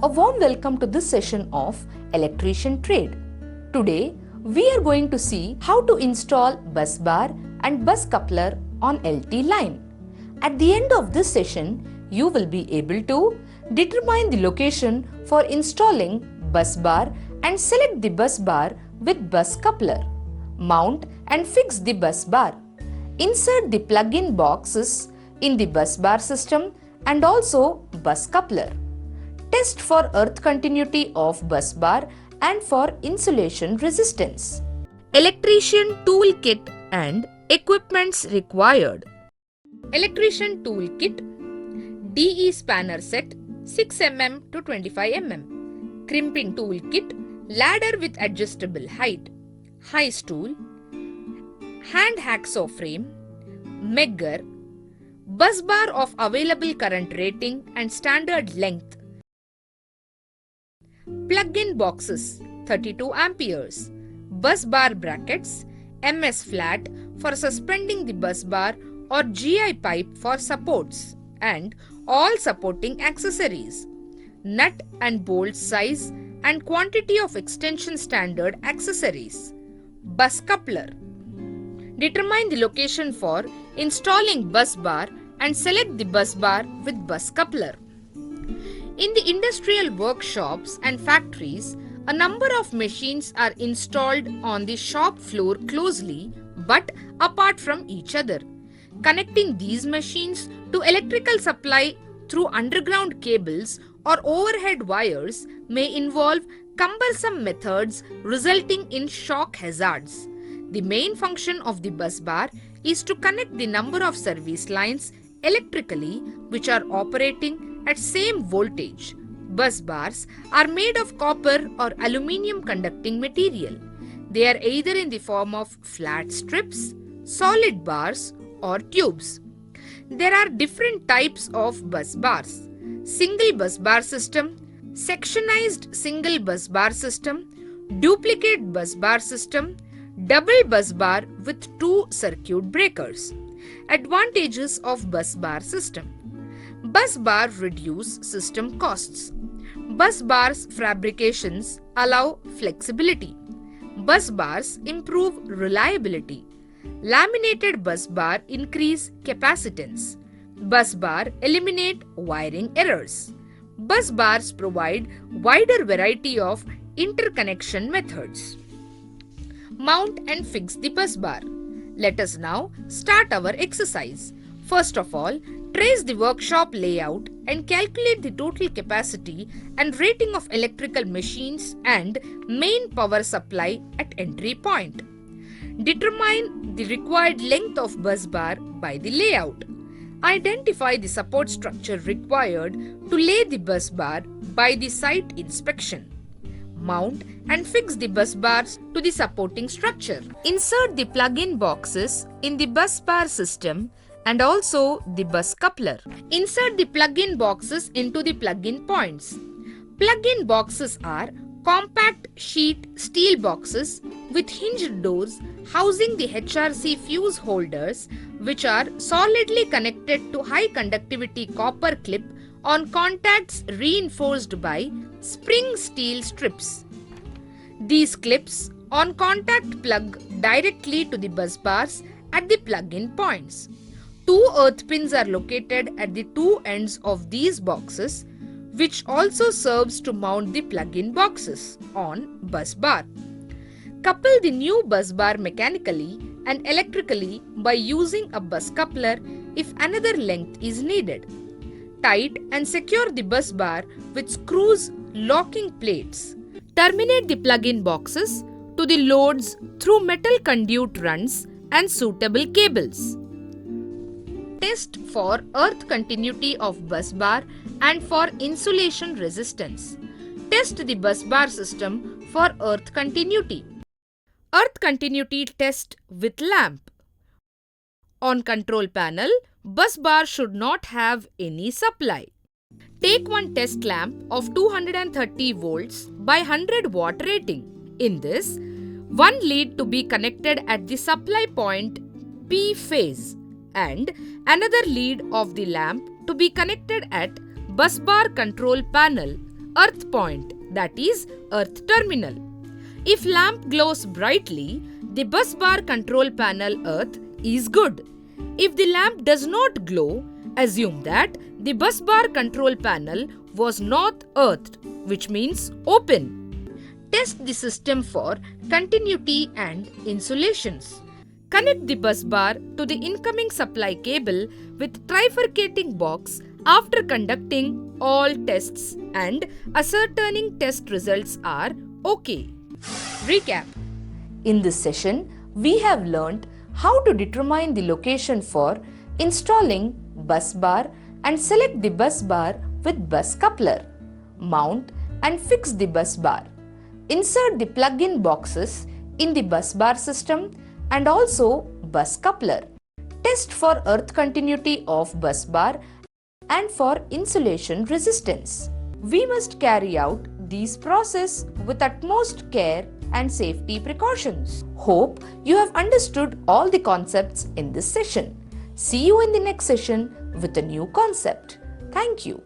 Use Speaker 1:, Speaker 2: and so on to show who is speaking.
Speaker 1: A warm welcome to this session of Electrician Trade. Today, we are going to see how to install bus bar and bus coupler on LT line. At the end of this session, you will be able to determine the location for installing bus bar and select the bus bar with bus coupler. Mount and fix the bus bar. Insert the plug-in boxes in the bus bar system and also bus coupler. Test for earth continuity of bus bar and for insulation resistance. Electrician toolkit and equipments required. Electrician toolkit, DE spanner set 6 mm to 25 mm. Crimping toolkit, ladder with adjustable height, high stool, hand hacksaw frame, megger, bus bar of available current rating and standard length. Plug-in boxes 32 amperes, bus bar brackets, MS flat for suspending the bus bar or GI pipe for supports and all supporting accessories, nut and bolt size and quantity of extension standard accessories, bus coupler. Determine the location for installing bus bar and select the bus bar with bus coupler. In the industrial workshops and factories, a number of machines are installed on the shop floor closely but apart from each other. Connecting these machines to electrical supply through underground cables or overhead wires may involve cumbersome methods resulting in shock hazards. The main function of the bus bar is to connect the number of service lines electrically which are operating at same voltage. Bus bars are made of copper or aluminium conducting material. They are either in the form of flat strips, solid bars or tubes. There are different types of bus bars: single bus bar system, sectionized single bus bar system, duplicate bus bar system, double bus bar with 2 circuit breakers. Advantages of bus bar system: bus bar reduce system costs. Bus bars fabrications allow flexibility. Bus bars improve reliability. Laminated bus bar increase capacitance. Bus bar eliminate wiring errors. Bus bars provide wider variety of interconnection methods. Mount and fix the bus bar. Let us now start our exercise. First of all, trace the workshop layout and calculate the total capacity and rating of electrical machines and main power supply at entry point. Determine the required length of bus bar by the layout. Identify the support structure required to lay the bus bar by the site inspection. Mount and fix the bus bars to the supporting structure. Insert the plug-in boxes in the bus bar system and also the bus coupler. Insert the plug-in boxes into the plug-in points. Plug-in boxes are compact sheet steel boxes with hinged doors housing the HRC fuse holders, which are solidly connected to high conductivity copper clip on contacts reinforced by spring steel strips. These clips on contact plug directly to the bus bars at the plug-in points. 2 earth pins are located at the 2 ends of these boxes, which also serves to mount the plug-in boxes on bus bar. Couple the new bus bar mechanically and electrically by using a bus coupler if another length is needed. Tight and secure the bus bar with screws locking plates. Terminate the plug-in boxes to the loads through metal conduit runs and suitable cables. Test for earth continuity of bus bar and for insulation resistance. Test the bus bar system for earth continuity. Earth continuity test with lamp. On control panel, bus bar should not have any supply. Take one test lamp of 230 volts by 100 watt rating. In this, one lead to be connected at the supply point P phase and another lead of the lamp to be connected at busbar control panel earth point, that is earth terminal. If lamp glows brightly, the bus bar control panel earth is good. If the lamp does not glow, assume that the bus bar control panel was not earthed, which means open. Test the system for continuity and insulations. Connect the bus bar to the incoming supply cable with trifurcating box after conducting all tests and ascertaining test results are OK. Recap. In this session, we have learnt how to determine the location for installing bus bar and select the bus bar with bus coupler, mount and fix the bus bar, insert the plug-in boxes in the bus bar system and also bus coupler, test for earth continuity of bus bar and for insulation resistance. We must carry out these process with utmost care and safety precautions. Hope you have understood all the concepts in this session. See you in the next session with a new concept. Thank you.